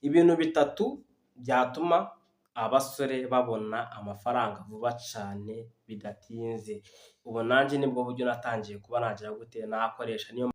Ibintu bitatu byatuma abasore babona amafaranga vuba cyane bidatinze. Ubu nanjye nibwo buryo natangiye kuba nagira gute nakoresha. Niyo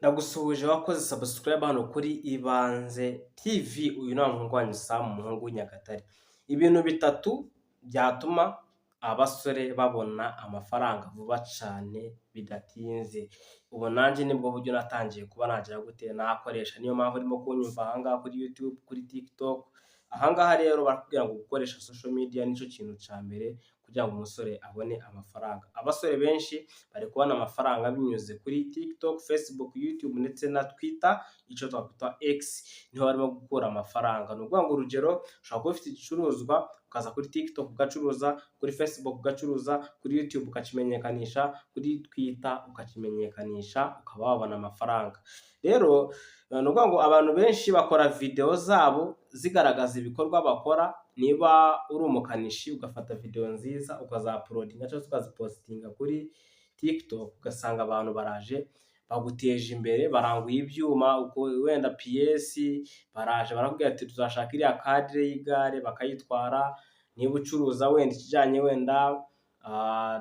nagusuhuje wakoze subscribe hano kuri Ibanze TV. Uyu ni umuhungu wanyu Sam, umuhungu w'Inyagatare. Ibintu bitatu byatuma abasore babona amafaranga vuba cyane bidatinze. Ubu nanjye nibwo buryo natangiye kuba nagira gute nakoresha. Niyo mpamvu urimo kunyumva ahangaha kuri YouTube, kuri TikTok. Ahangaha rero barakubwira ngo gukoresha social media nicyo kintu cya mbere kugira ngo umusore abone amafaranga. Abasore benshi bari kubona amafaranga binyuze kuri TikTok, Facebook, YouTube ndetse na Twitter, icyo twakwita X, niho barimo gukura amafaranga. Ni ukuvuga ngo urugero, ushobora kuba ufite igicuruzwa ukaza kuri TikTok ugacuruza, kuri Facebook ugacuruza, kuri YouTube ukakimenyekanisha, kuri Twitter ukakimenyekanisha, ukaba wabona amafaranga. Rero ni ukuvuga ngo abantu benshi bakora video zabo zigaragaza ibikorwa bakora. Niba uri umukanishi ugafata video nziza ukazauploadinga cyangwa ukazipostinga kuri TikTok, ugasanga abantu baraje baguteje imbere, baranguye ibyuma, uko wenda PS baraje barakubwira ati tuzashaka iriya cadre y'igare bakayitwara. Niba ucuruza wenda ikijyanye wenda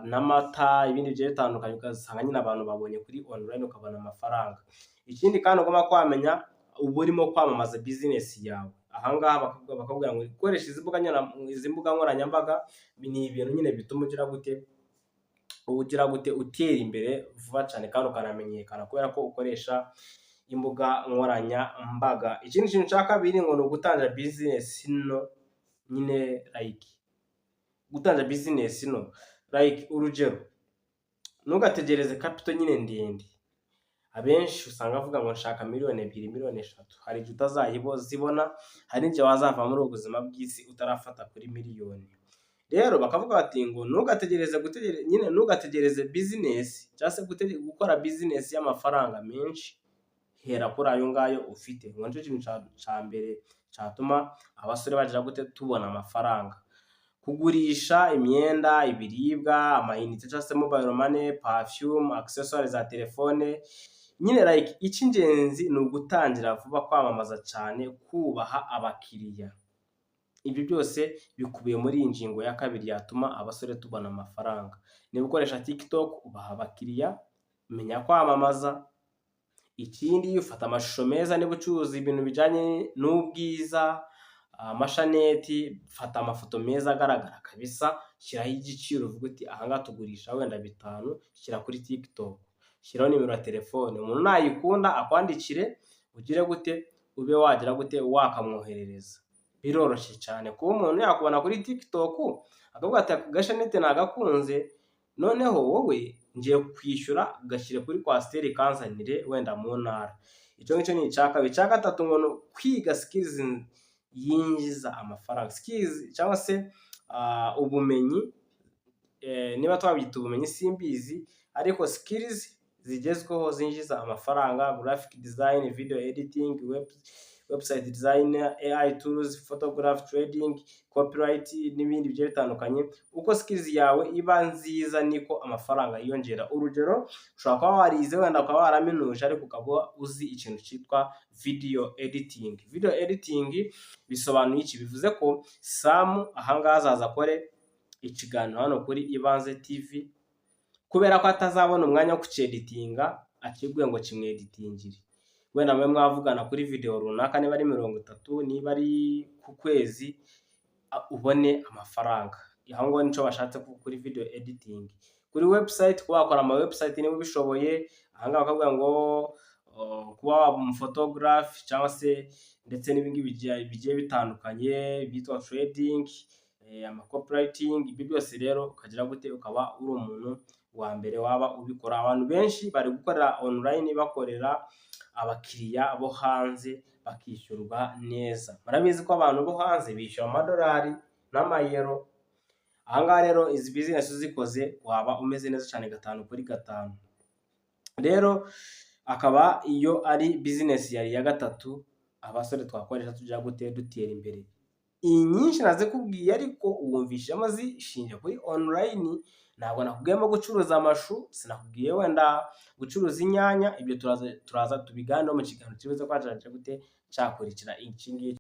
n'amata, ibindi bigiye bitandukanye, ugasanga nyine abantu babonye kuri online ukabona amafaranga. Ikindi kandi ugomba kwamenya, uba urimo kwamamaza business yawe. Ahangaha bakubwira ngo ukoresha izi mbuga nkoranyambaga, ni ibintu nyine bituma ugira gute utera imbere vuba cyane kandi ukanamenyekana kubera ko ukoresha imbuga nkoranyambaga. Ikindi kintu cya kabiri ngo ni ugutangira business no nyine gutangira business no urugero, ntugategereze capital nyine ndende. Abenshi usanga avuga ngo nshaka 2 miliyoni 3 miliyoni. Hari igihe utazayibona, hari n'igihe wazava muri ubuzima bw'isi utarafata kuri miliyoni. Rero bakavuga bati ngo ntugategereze business cyangwa se gukora business y'amafaranga menshi, hera kuri ayo ngayo ufite. Ngo nicyo kintu cya mbere cyatuma abasore bagira gute tubona amafaranga. Kugurisha imyenda, ibiribwa, amayinite cyangwa se mobile money, perfume, accessoires za telefone. Nyine icy'ingenzi ni ugutangira vuba, kwamamaza cyane, kubaha abakiriya. Ibyo byose bikubiye muri iyi ngingo ya kabiri yatuma abasore tubona amafaranga. Niba ukoresha TikTok ubaha abakiriya, menya kwamamaza. Ikindi ufata amashusho meza. Niba ucuruza ibintu bijyanye n'ubwiza, amashaneti, fata amafoto meza agaragara kabisa, shyiraho igiciro, uvuga uti ahangaha tugurisha wenda 5, shyira kuri TikTok, shyiraho nimero ya telefone. Umuntu nayikunda akwandikire, ugire gute ube wagira gute wakamwoherereza. Biroroshye cyane kuba umuntu yakubona kuri TikTok akavuga ati agashaneti nagakunze, noneho wowe ngiye kwishyura, gashyire kuri Coaster kanzanire wenda mu ntara. Icyo ngicyo ni icya kabiri. Icya gatatu ngo kwiga skills yinjiza amafaranga. Skills cyangwa se ubumenyi, niba twabyita ubumenyi simbizi, ariko skills zigezweho zinjiza amafaranga: graphic design, video editing, website design, AI tools, photograph trading, copyright n'ibindi bigiye bitandukanye. Uko skills yawe iba nziza niko amafaranga yiyongera. Urugero, ushobora kuba warize wenda ukaba waraminuje ariko ukaba uzi ikintu cyitwa video editing. Video editing bisobanuye iki? Bivuze ko Sam ahangaha azaza akore ikiganiro hano kuri Ibanze TV, kubera ko atazabona umwanya wo kucyeditinga, akibwiye ngo kimweditingire. Wenda mwe mwavugana kuri video runaka, niba ari 30, niba ari ku kwezi, ubone amafaranga. Aho ngo nicyo bashatse kuri video editing. Kuri website, kuba wakora ama website niba ubishoboye, ahangaha bakavuga ngo kuba waba umufotographe cyangwa se ndetse n'ibingi bigiye bitandukanye bitwa trading, copywriting, ibyo byose rero ukagira gute ukaba uri umuntu wa mbere waba ubikora. Abantu benshi bari gukorera online bakorera abakiriya bo hanze bakishyurwa neza. Murabizi ko abantu bo hanze bishyura amadolari n'amayero. Aha ngaha rero izi business uzikoze waba umeze neza cyane 5/5. Rero akaba iyo ari business yari ya gatatu abasore twakoresha tujya gute dutera imbere. Inyinshi nazikubwiye ariko uwumvishamo zishingiye kuri online. Ntabwo nakubwiyemo gucuruza amashu, sinakubwiye wenda gucuruza inyanya. Ibyo turaza tubiganiraho mu kiganiro kibuze kwacu gute cyakurikira iki ngiki.